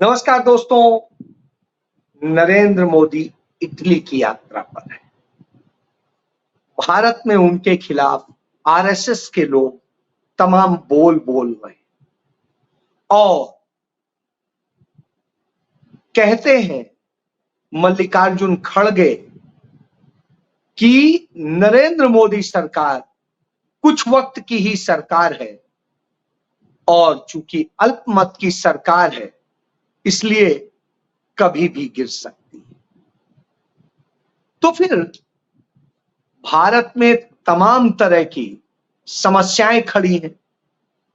नमस्कार दोस्तों, नरेंद्र मोदी इटली की यात्रा पर है। भारत में उनके खिलाफ आरएसएस के लोग तमाम बोल बोल रहे और कहते हैं मल्लिकार्जुन खड़गे कि नरेंद्र मोदी सरकार कुछ वक्त की ही सरकार है और चूंकि अल्पमत की सरकार है इसलिए कभी भी गिर सकती है। तो फिर भारत में तमाम तरह की समस्याएं खड़ी हैं।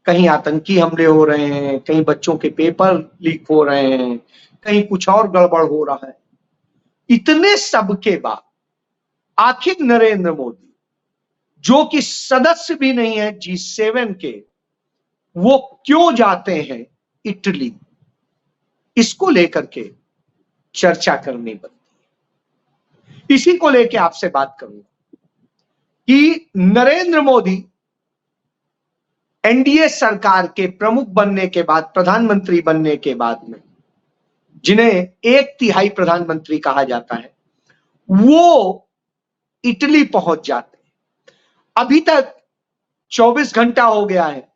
कहीं आतंकी हमले हो रहे हैं, कहीं बच्चों के पेपर लीक हो रहे हैं, कहीं कुछ और गड़बड़ हो रहा है। इतने सब के बाद आखिर नरेंद्र मोदी, जो कि सदस्य भी नहीं है G7 के, वो क्यों जाते हैं इटली? इसको लेकर के चर्चा करनी बनती है। इसी को लेकर आपसे बात करूंगा कि नरेंद्र मोदी एनडीए सरकार के प्रमुख बनने के बाद, प्रधानमंत्री बनने के बाद में, जिन्हें 1/3 प्रधानमंत्री कहा जाता है, वो इटली पहुंच जाते हैं। अभी तक 24 घंटा हो गया है,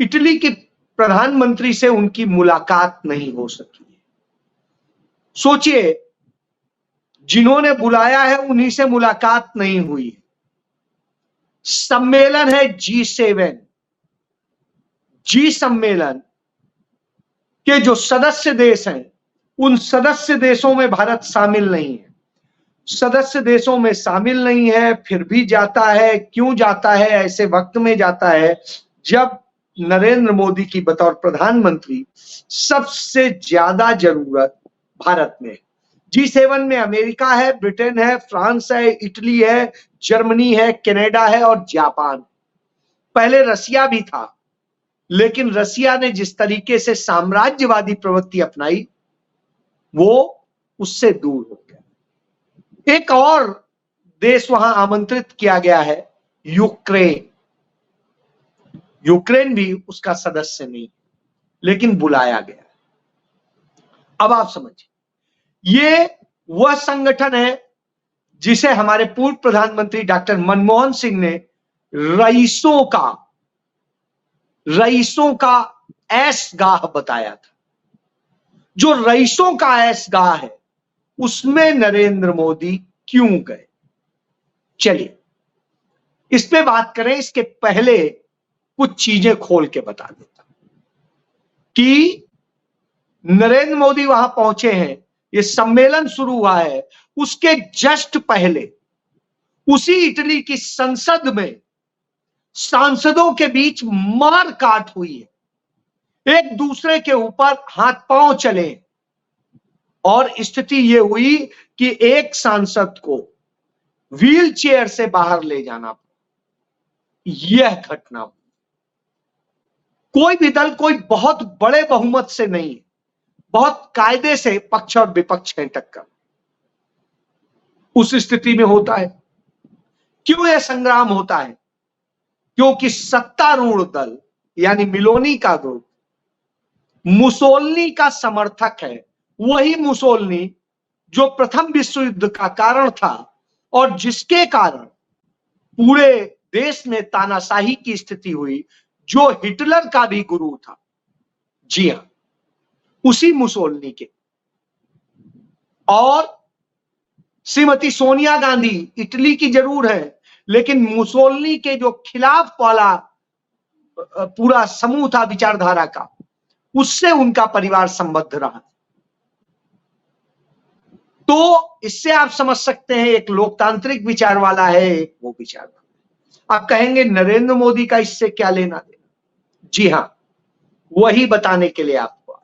इटली के प्रधानमंत्री से उनकी मुलाकात नहीं हो सकी है। सोचिए, जिन्होंने बुलाया है उन्हीं से मुलाकात नहीं हुई है। सम्मेलन है G7, जी सम्मेलन के जो सदस्य देश हैं, उन सदस्य देशों में भारत शामिल नहीं है। सदस्य देशों में शामिल नहीं है, फिर भी जाता है। क्यों जाता है? ऐसे वक्त में जाता है जब नरेंद्र मोदी की बतौर प्रधानमंत्री सबसे ज्यादा जरूरत भारत में है। G7 में अमेरिका है, ब्रिटेन है, फ्रांस है, इटली है, जर्मनी है, कनाडा है और जापान। पहले रसिया भी था, लेकिन रसिया ने जिस तरीके से साम्राज्यवादी प्रवृत्ति अपनाई, वो उससे दूर हो गया। एक और देश वहां आमंत्रित किया गया है, यूक्रेन। यूक्रेन भी उसका सदस्य नहीं, लेकिन बुलाया गया। अब आप समझिए, ये वह संगठन है जिसे हमारे पूर्व प्रधानमंत्री डॉक्टर मनमोहन सिंह ने रईसों का ऐशगाह बताया था। जो रईसों का ऐशगाह है, उसमें नरेंद्र मोदी क्यों गए? चलिए इस पे बात करें। इसके पहले कुछ चीजें खोल के बता देता कि नरेंद्र मोदी वहां पहुंचे हैं, ये सम्मेलन शुरू हुआ है, उसके जस्ट पहले उसी इटली की संसद में सांसदों के बीच मार काट हुई है। एक दूसरे के ऊपर हाथ पांव चले और स्थिति यह हुई कि एक सांसद को व्हील चेयर से बाहर ले जाना पड़ा। यह घटना हुई। कोई भी दल कोई बहुत बड़े बहुमत से नहीं, बहुत कायदे से पक्ष और विपक्ष है टक्कर, उस स्थिति में होता है। क्यों यह संग्राम होता है? क्योंकि सत्तारूढ़ दल यानी मिलोनी का ग्रुप मुसोलिनी का समर्थक है। वही मुसोलिनी जो प्रथम विश्व युद्ध का कारण था और जिसके कारण पूरे देश में तानाशाही की स्थिति हुई, जो हिटलर का भी गुरु था। जी हां, उसी मुसोलिनी के। और श्रीमती सोनिया गांधी इटली की जरूर है, लेकिन मुसोलिनी के जो खिलाफ वाला पूरा समूह था विचारधारा का, उससे उनका परिवार संबद्ध रहा। तो इससे आप समझ सकते हैं, एक लोकतांत्रिक विचार वाला है, एक वो विचार वाला। आप कहेंगे नरेंद्र मोदी का इससे क्या लेना देना? जी हां, वही बताने के लिए आपको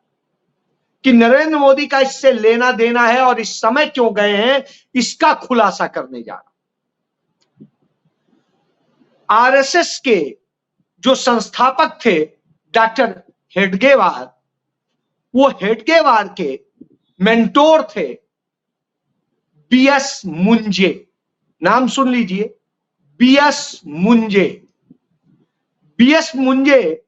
कि नरेंद्र मोदी का इससे लेना देना है और इस समय क्यों गए हैं, इसका खुलासा करने जा रहा। आरएसएस के जो संस्थापक थे डॉक्टर हेडगेवार, वो हेडगेवार के मेंटोर थे बीएस मुंजे। नाम सुन लीजिए, बीएस मुंजे। बीएस मुंजे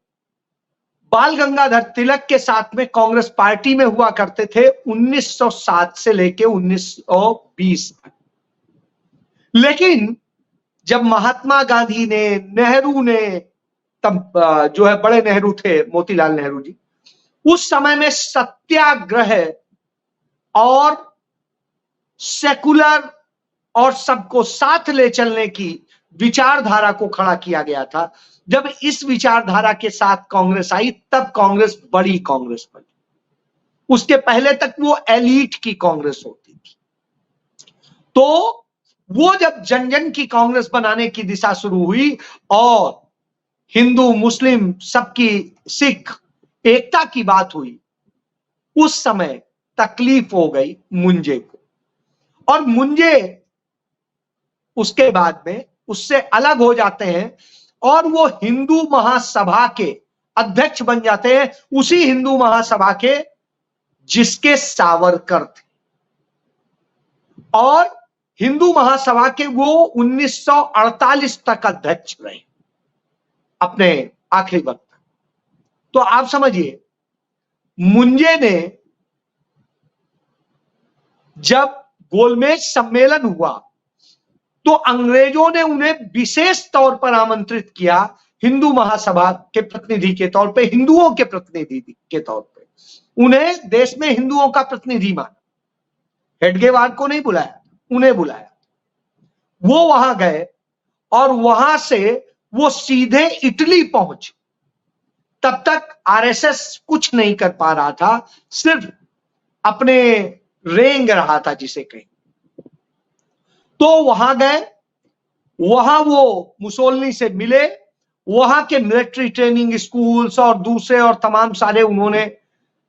बाल गंगाधर तिलक के साथ में कांग्रेस पार्टी में हुआ करते थे 1907 से लेके 1920 तक। लेकिन जब महात्मा गांधी ने, नेहरू ने, तब जो है बड़े नेहरू थे मोतीलाल नेहरू जी, उस समय में सत्याग्रह और सेकुलर और सबको साथ ले चलने की विचारधारा को खड़ा किया गया था। जब इस विचारधारा के साथ कांग्रेस आई तब कांग्रेस बड़ी कांग्रेस बनी। उसके पहले तक वो एलीट की कांग्रेस होती थी। तो वो जब जन जन की कांग्रेस बनाने की दिशा शुरू हुई और हिंदू मुस्लिम सबकी, सिख एकता की बात हुई, उस समय तकलीफ हो गई मुंजे को। और मुंजे उसके बाद में उससे अलग हो जाते हैं और वो हिंदू महासभा के अध्यक्ष बन जाते हैं, उसी हिंदू महासभा के जिसके सावरकर थे। और हिंदू महासभा के वो 1948 तक अध्यक्ष रहे अपने आखिरी वक्त तक। तो आप समझिए, मुंजे ने जब गोलमेज सम्मेलन हुआ तो अंग्रेजों ने उन्हें विशेष तौर पर आमंत्रित किया हिंदू महासभा के प्रतिनिधि के तौर पे, हिंदुओं के प्रतिनिधि के तौर पे। उन्हें देश में हिंदुओं का प्रतिनिधि माना, हेडगेवार को नहीं बुलाया, उन्हें बुलाया। वो वहां गए और वहां से वो सीधे इटली पहुंचे। तब तक आरएसएस कुछ नहीं कर पा रहा था, सिर्फ अपने रेंग रहा था जिसे कहें। तो वहां गए, वहां वो मुसोलिनी से मिले, वहां के मिलिट्री ट्रेनिंग स्कूल्स और दूसरे और तमाम सारे उन्होंने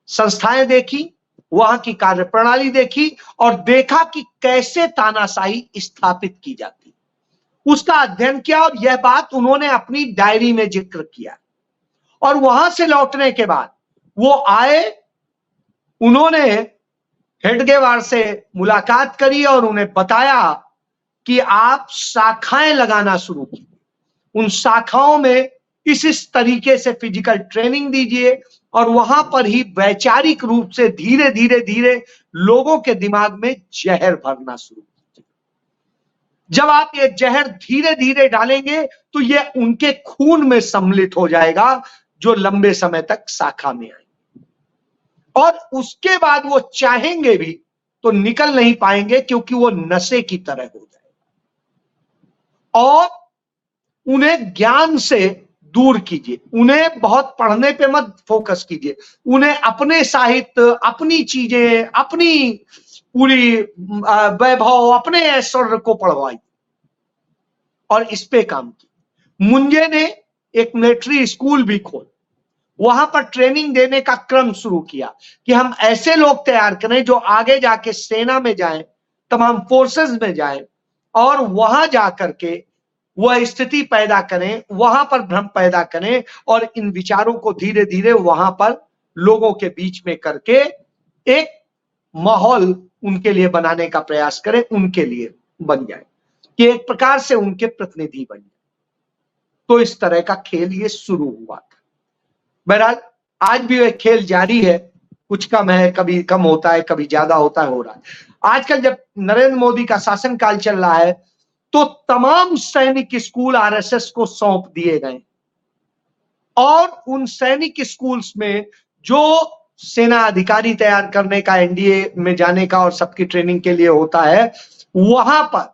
संस्थाएं देखी, वहां की कार्यप्रणाली देखी और देखा कि कैसे तानाशाही स्थापित की जाती, उसका अध्ययन किया और यह बात उन्होंने अपनी डायरी में जिक्र किया। और वहां से लौटने के बाद वो आए, उन्होंने हेडगेवार से मुलाकात करी और उन्हें बताया कि आप शाखाएं लगाना शुरू की, उन शाखाओं में इस तरीके से फिजिकल ट्रेनिंग दीजिए और वहां पर ही वैचारिक रूप से धीरे धीरे धीरे लोगों के दिमाग में जहर भरना शुरू कीजिए। जब आप ये जहर धीरे धीरे डालेंगे तो ये उनके खून में सम्मिलित हो जाएगा जो लंबे समय तक शाखा में आएंगे, और उसके बाद वो चाहेंगे भी तो निकल नहीं पाएंगे क्योंकि वो नशे की तरह हो जाएगा। और उन्हें ज्ञान से दूर कीजिए, उन्हें बहुत पढ़ने पे मत फोकस कीजिए, उन्हें अपने साहित्य, अपनी चीजें, अपनी पूरी वैभव, अपने ऐश्वर्य को पढ़वाइए और इस पे काम किया। मुंजे ने एक मिलिट्री स्कूल भी खोल, वहां पर ट्रेनिंग देने का क्रम शुरू किया कि हम ऐसे लोग तैयार करें जो आगे जाके सेना में जाएं, तमाम फोर्सेस में जाएं और वहां जाकर के वह स्थिति पैदा करें, वहां पर भ्रम पैदा करें और इन विचारों को धीरे धीरे वहां पर लोगों के बीच में करके एक माहौल उनके लिए बनाने का प्रयास करें, उनके लिए बन जाए कि एक प्रकार से उनके प्रतिनिधि बन जाए। तो इस तरह का खेल ये शुरू हुआ था। बहरहाल आज भी वह खेल जारी है, कुछ कम है, कभी कम होता है, कभी ज्यादा होता है, हो रहा है। आजकल जब नरेंद्र मोदी का शासनकाल चल रहा है तो तमाम सैनिक स्कूल आरएसएस को सौंप दिए गए और उन सैनिक स्कूल्स में जो सेना अधिकारी तैयार करने का, एनडीए में जाने का और सबकी ट्रेनिंग के लिए होता है, वहां पर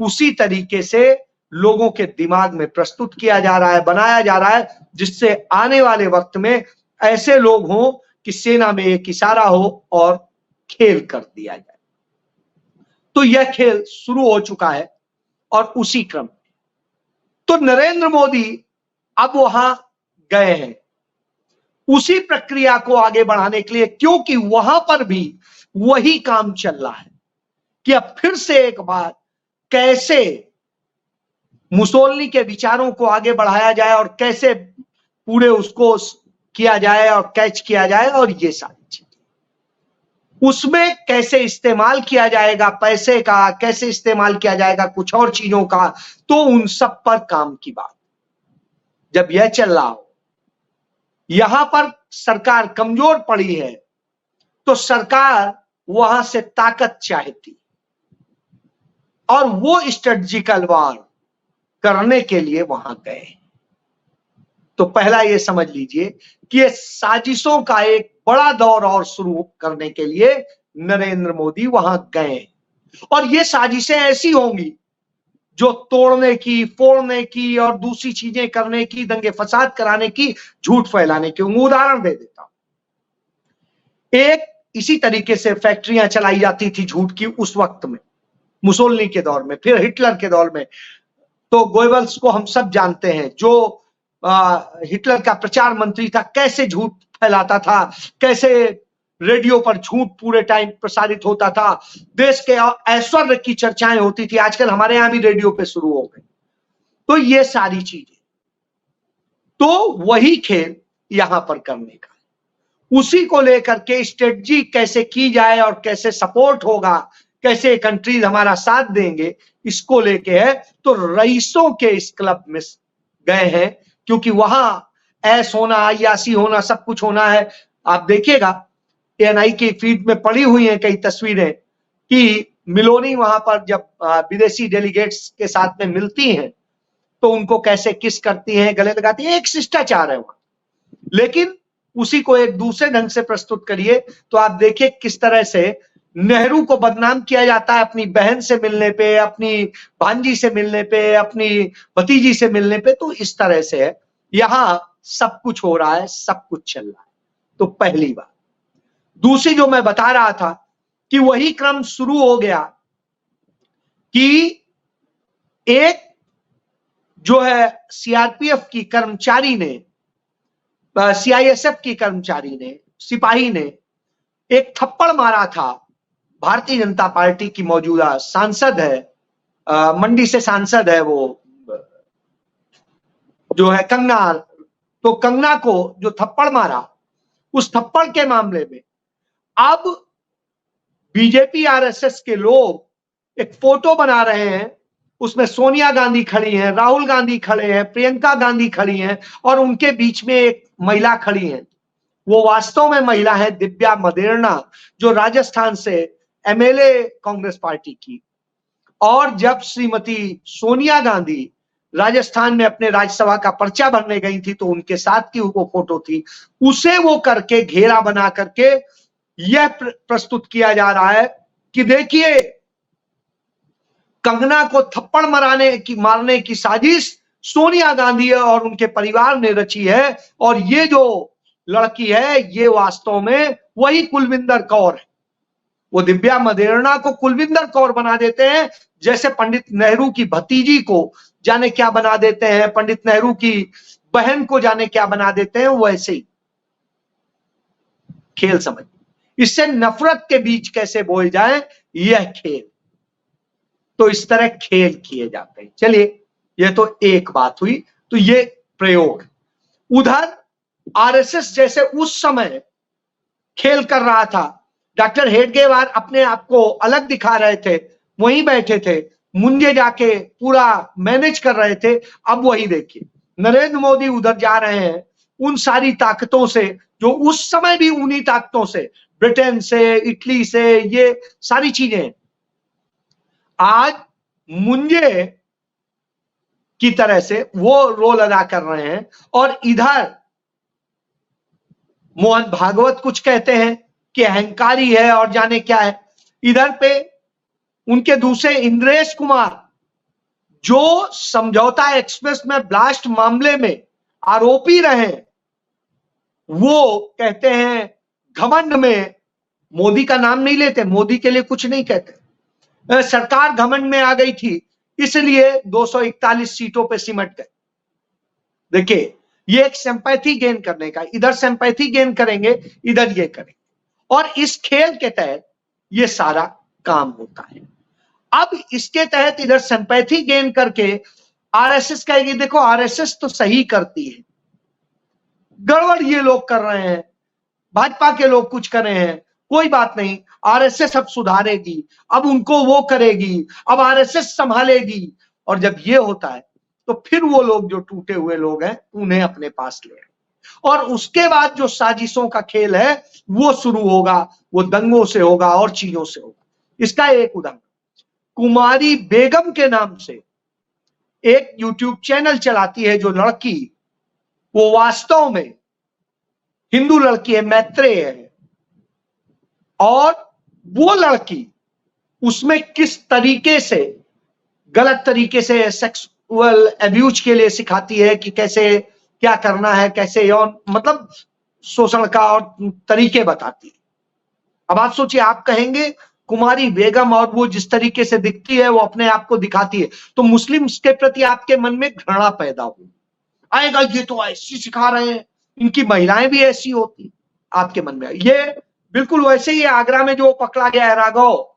उसी तरीके से लोगों के दिमाग में प्रस्तुत किया जा रहा है, बनाया जा रहा है, जिससे आने वाले वक्त में ऐसे लोग हों कि सेना में एक इशारा हो और खेल कर दिया जाए। तो यह खेल शुरू हो चुका है और उसी क्रम तो नरेंद्र मोदी अब वहां गए हैं उसी प्रक्रिया को आगे बढ़ाने के लिए, क्योंकि वहां पर भी वही काम चल रहा है कि अब फिर से एक बार कैसे मुसोलिनी के विचारों को आगे बढ़ाया जाए और कैसे पूरे उसको किया जाए और कैच किया जाए और ये सारी चीजें, उसमें कैसे इस्तेमाल किया जाएगा पैसे का, कैसे इस्तेमाल किया जाएगा कुछ और चीजों का, तो उन सब पर काम की बात जब यह चल रहा हो यहां पर सरकार कमजोर पड़ी है तो सरकार वहां से ताकत चाहती और वो स्ट्रेटजिकल वार करने के लिए वहां गए। तो पहला ये समझ लीजिए कि ये साजिशों का एक बड़ा दौर और शुरू करने के लिए नरेंद्र मोदी वहां गए और ये साजिशें ऐसी होंगी जो तोड़ने की, फोड़ने की और दूसरी चीजें करने की, दंगे फसाद कराने की, झूठ फैलाने की। उदाहरण दे देता हूं। एक इसी तरीके से फैक्ट्रियां चलाई जाती थी झूठ की उस वक्त में, मुसोलिनी के दौर में, फिर हिटलर के दौर में। तो गोएबल्स को हम सब जानते हैं, जो हिटलर का प्रचार मंत्री था, कैसे झूठ फैलाता था, कैसे रेडियो पर झूठ पूरे टाइम प्रसारित होता था, देश के ऐश्वर्य की चर्चाएं होती थी। आजकल हमारे यहां भी रेडियो पे शुरू हो गई। तो ये सारी चीजें, तो वही खेल यहां पर करने का, उसी को लेकर के स्ट्रेटजी कैसे की जाए और कैसे सपोर्ट होगा, कैसे कंट्रीज हमारा साथ देंगे, इसको लेके है। तो रईसों के इस क्लब में गए हैं क्योंकि वहां ऐश होना, अय्याशी होना, सब कुछ होना है। आप देखिएगा एएनआई की फीड में पड़ी हुई हैं कई तस्वीरें कि मिलोनी वहां पर जब विदेशी डेलीगेट्स के साथ में मिलती हैं तो उनको कैसे किस करती हैं, गले लगाती हैं, एक शिष्टाचार है वहां। लेकिन उसी को एक दूसरे ढंग से प्रस्तुत करिए तो आप देखिए किस तरह से नेहरू को बदनाम किया जाता है अपनी बहन से मिलने पे, अपनी भांजी से मिलने पे, अपनी भतीजी से मिलने पे। तो इस तरह से है, यहां सब कुछ हो रहा है, सब कुछ चल रहा है। तो पहली बात। दूसरी जो मैं बता रहा था कि वही क्रम शुरू हो गया कि एक जो है सीआरपीएफ की कर्मचारी ने, सीआईएसएफ की कर्मचारी ने, सिपाही ने एक थप्पड़ मारा था। भारतीय जनता पार्टी की मौजूदा सांसद है, मंडी से सांसद है वो, जो है कंगना। तो कंगना को जो थप्पड़ मारा, उस थप्पड़ के मामले में अब बीजेपी आरएसएस के लोग एक फोटो बना रहे हैं, उसमें सोनिया गांधी खड़ी हैं, राहुल गांधी खड़े हैं, प्रियंका गांधी खड़ी हैं और उनके बीच में एक महिला खड़ी है। वो वास्तव में महिला है दिव्या मदेरणा, जो राजस्थान से एमएलए कांग्रेस पार्टी की। और जब श्रीमती सोनिया गांधी राजस्थान में अपने राज्यसभा का पर्चा भरने गई थी तो उनके साथ की वो फोटो थी। उसे वो करके घेरा बना करके यह प्रस्तुत किया जा रहा है कि देखिए कंगना को थप्पड़ मारने की साजिश सोनिया गांधी और उनके परिवार ने रची है और ये जो लड़की है ये वास्तव में वही कुलविंदर कौर है। वो दिव्या मदेरणा को कुलविंदर कौर बना देते हैं, जैसे पंडित नेहरू की भतीजी को जाने क्या बना देते हैं, पंडित नेहरू की बहन को जाने क्या बना देते हैं। वैसे ही खेल समझ, इससे नफरत के बीच कैसे बोए जाए, यह खेल। तो इस तरह खेल किए जाते हैं। चलिए, यह तो एक बात हुई। तो ये प्रयोग। उधर आरएसएस जैसे उस समय खेल कर रहा था, डॉक्टर हेडगेवार अपने आप को अलग दिखा रहे थे, वहीं बैठे थे, मुंजे जाके पूरा मैनेज कर रहे थे। अब वही देखिए नरेंद्र मोदी उधर जा रहे हैं उन सारी ताकतों से जो उस समय भी उन्हीं ताकतों से, ब्रिटेन से, इटली से, ये सारी चीजें आज मुंजे की तरह से वो रोल अदा कर रहे हैं। और इधर मोहन भागवत कुछ कहते हैं कि अहंकारी है और जाने क्या है। इधर पे उनके दूसरे इंद्रेश कुमार, जो समझौता एक्सप्रेस में ब्लास्ट मामले में आरोपी रहे, वो कहते हैं घमंड में मोदी का नाम नहीं लेते, मोदी के लिए कुछ नहीं कहते। सरकार घमंड में आ गई थी इसलिए 241 सीटों पे सिमट गए। देखिए ये एक सिंपैथी गेन करने का, इधर सिंपैथी गेन करेंगे, इधर ये करेंगे, और इस खेल के तहत ये सारा काम होता है। अब इसके तहत इधर सिंपैथी गेन करके आरएसएस कहेगी देखो आरएसएस तो सही करती है, गड़बड़ ये लोग कर रहे हैं, भाजपा के लोग कुछ कर रहे हैं, कोई बात नहीं, आरएसएस अब सुधारेगी, अब उनको वो करेगी, अब आरएसएस संभालेगी। और जब ये होता है तो फिर वो लोग जो टूटे हुए लोग हैं उन्हें अपने पास ले आए। और उसके बाद जो साजिशों का खेल है वो शुरू होगा, वो दंगों से होगा और चीजों से होगा। इसका एक उदाहरण, कुमारी बेगम के नाम से एक यूट्यूब चैनल चलाती है जो लड़की, वो वास्तव में हिंदू लड़की है, मैत्रेय है, और वो लड़की उसमें किस तरीके से गलत तरीके से सेक्सुअल एब्यूज के लिए सिखाती है कि कैसे क्या करना है, कैसे यौन मतलब शोषण का और तरीके बताती है। अब आप सोचिए, आप कहेंगे कुमारी बेगम और वो जिस तरीके से दिखती है वो अपने आप को दिखाती है, तो मुस्लिम्स के प्रति आपके मन में घृणा पैदा होगी, आएगा ये तो ऐसी सिखा रहे हैं, इनकी महिलाएं भी ऐसी होती, आपके मन में। ये बिल्कुल वैसे ही आगरा में जो पकड़ा गया है राघव,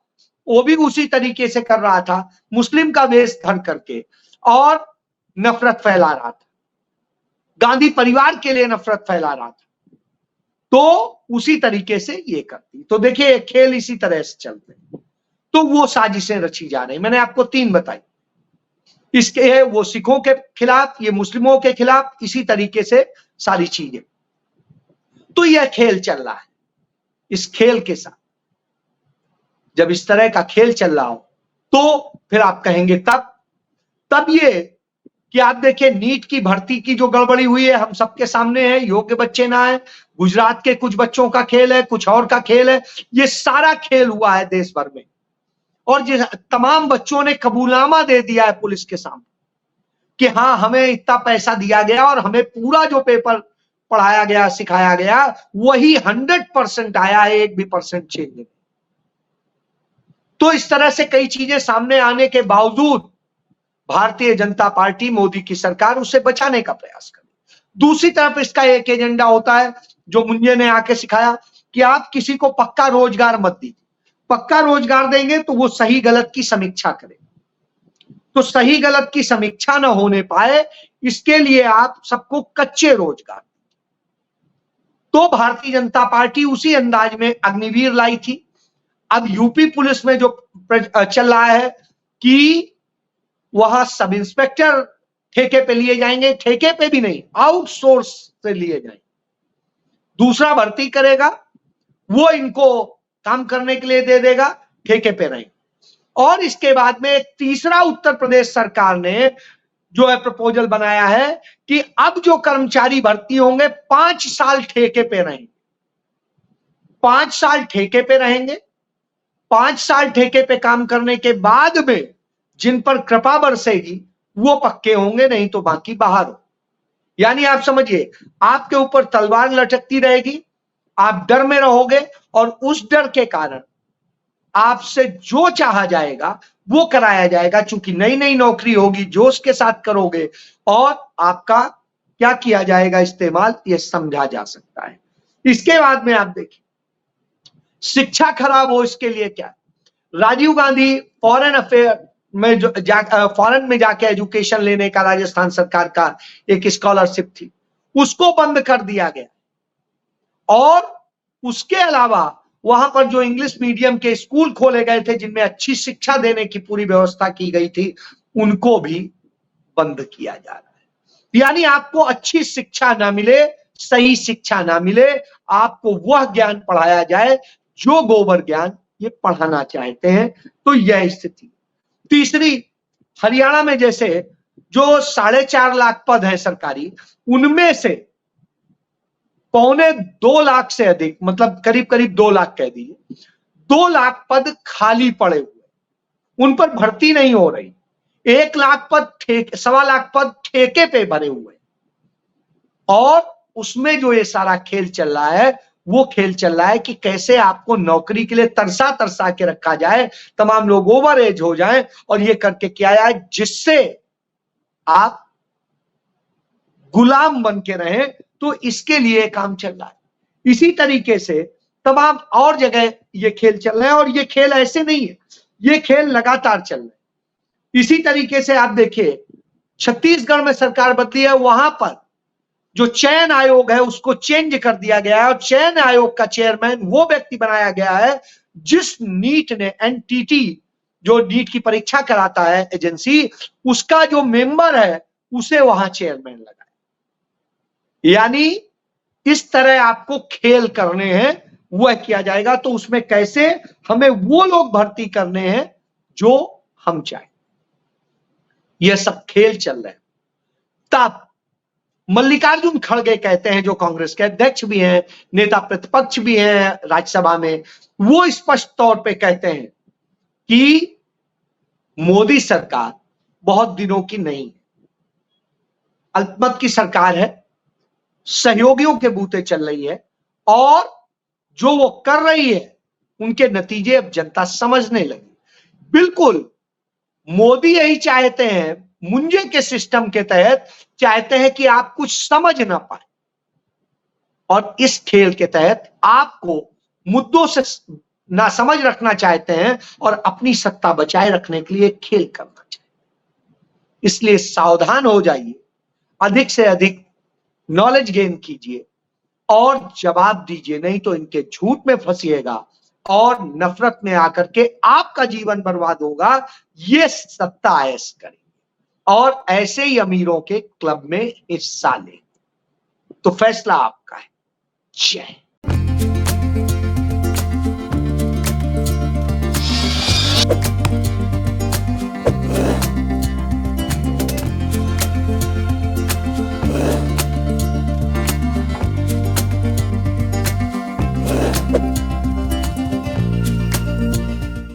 वो भी उसी तरीके से कर रहा था, मुस्लिम का वेश धर करके और नफरत फैला रहा था, गांधी परिवार के लिए नफरत फैला रहा था, तो उसी तरीके से ये करती। तो देखिए खेल इसी तरह से चलते हैं। तो वो साजिशें रची जा रही, मैंने आपको 3 बताई, इसके वो सिखों के खिलाफ, ये मुस्लिमों के खिलाफ, इसी तरीके से सारी चीजें। तो यह खेल चल रहा है। इस खेल के साथ जब इस तरह का खेल चल रहा हो तो फिर आप कहेंगे तब ये कि आप देखिए नीट की भर्ती की जो गड़बड़ी हुई है हम सबके सामने है, योग्य बच्चे ना आए, गुजरात के कुछ बच्चों का खेल है, कुछ और का खेल है, ये सारा खेल हुआ है देश भर में, और जिस तमाम बच्चों ने कबूलनामा दे दिया है पुलिस के सामने कि हाँ हमें इतना पैसा दिया गया और हमें पूरा जो पेपर पढ़ाया गया सिखाया गया वही 100% आया है, 1 भी परसेंट चेंज नहीं। तो इस तरह से कई चीजें सामने आने के बावजूद भारतीय जनता पार्टी, मोदी की सरकार उसे बचाने का प्रयास करे। दूसरी तरफ इसका एक एजेंडा होता है जो मुंजे ने आके सिखाया कि आप किसी को पक्का रोजगार मत दीजिए, पक्का रोजगार देंगे तो वो सही गलत की समीक्षा करे, तो सही गलत की समीक्षा न होने पाए इसके लिए आप सबको कच्चे रोजगार। तो भारतीय जनता पार्टी उसी अंदाज में अग्निवीर लाई थी। अब यूपी पुलिस में जो चल रहा है कि वहां सब इंस्पेक्टर ठेके पे लिए जाएंगे, ठेके पे भी नहीं, आउटसोर्स से लिए जाएंगे, दूसरा भर्ती करेगा, वो इनको काम करने के लिए दे देगा, ठेके पे रहेंगे। और इसके बाद में एक तीसरा उत्तर प्रदेश सरकार ने जो है प्रपोजल बनाया है कि अब जो कर्मचारी भर्ती होंगे 5 साल ठेके पे रहेंगे, 5 साल ठेके पे रहेंगे, 5 साल ठेके पे काम करने के बाद में जिन पर कृपा बरसेगी वो पक्के होंगे, नहीं तो बाकी बाहर हो। यानी आप समझिए आपके ऊपर तलवार लटकती रहेगी, आप डर में रहोगे और उस डर के कारण आपसे जो चाहा जाएगा वो कराया जाएगा, चूंकि नई नई नौकरी होगी, जोश के साथ करोगे और आपका क्या किया जाएगा इस्तेमाल, ये समझा जा सकता है। इसके बाद में आप देखिए शिक्षा खराब हो इसके लिए क्या, राजीव गांधी फॉरेन अफेयर में जो फॉरेन में जाके एजुकेशन लेने का राजस्थान सरकार का एक स्कॉलरशिप थी उसको बंद कर दिया गया, और उसके अलावा वहां पर जो इंग्लिश मीडियम के स्कूल खोले गए थे जिनमें अच्छी शिक्षा देने की पूरी व्यवस्था की गई थी उनको भी बंद किया जा रहा है। यानी आपको अच्छी शिक्षा ना मिले, सही शिक्षा ना मिले, आपको वह ज्ञान पढ़ाया जाए जो गोबर ज्ञान ये पढ़ाना चाहते हैं। तो यह स्थिति। तीसरी, हरियाणा में जैसे जो 4.5 लाख पद हैं सरकारी, उनमें से 2.25 लाख से अधिक, मतलब करीब करीब 2 लाख कह दीजिए, 2 लाख पद खाली पड़े हुए, उन पर भर्ती नहीं हो रही। 1 लाख पद 1.25 लाख पद ठेके पे भरे हुए, और उसमें जो ये सारा खेल चल रहा है वो खेल चल रहा है कि कैसे आपको नौकरी के लिए तरसा तरसा के रखा जाए, तमाम लोग ओवर एज हो जाएं और ये करके किया जाए जिससे आप गुलाम बन के रहें। तो इसके लिए काम चल रहा है। इसी तरीके से तमाम और जगह ये खेल चल रहे हैं, और ये खेल ऐसे नहीं है, ये खेल लगातार चल रहे हैं। इसी तरीके से आप देखिए छत्तीसगढ़ में सरकार बदली है, वहां पर जो चयन आयोग है उसको चेंज कर दिया गया है, और चयन आयोग का चेयरमैन वो व्यक्ति बनाया गया है जिस नीट ने, एनटीटी जो नीट की परीक्षा कराता है एजेंसी, उसका जो मेंबर है उसे वहां चेयरमैन लगा। यानी इस तरह आपको खेल करने हैं, वह किया जाएगा। तो उसमें कैसे हमें वो लोग भर्ती करने हैं जो हम चाहें। यह सब खेल चल रहे हैं। तब मल्लिकार्जुन खड़गे कहते हैं, जो कांग्रेस के अध्यक्ष भी हैं, नेता प्रतिपक्ष भी हैं राज्यसभा में, वो स्पष्ट तौर पे कहते हैं कि मोदी सरकार बहुत दिनों की नहीं है, अल्पमत की सरकार है, सहयोगियों के बूते चल रही है, और जो वो कर रही है उनके नतीजे अब जनता समझने लगी। बिल्कुल मोदी यही चाहते हैं, मुंजे के सिस्टम के तहत चाहते हैं कि आप कुछ समझ ना पाए, और इस खेल के तहत आपको मुद्दों से ना समझ रखना चाहते हैं और अपनी सत्ता बचाए रखने के लिए खेल करना चाहते हैं। इसलिए सावधान हो जाइए, अधिक से अधिक नॉलेज गेन कीजिए और जवाब दीजिए, नहीं तो इनके झूठ में फंसिएगा और नफरत में आकर के आपका जीवन बर्बाद होगा। ये सत्ता ऐश करेंगे और ऐसे ही अमीरों के क्लब में हिस्सा लें। तो फैसला आपका है। जय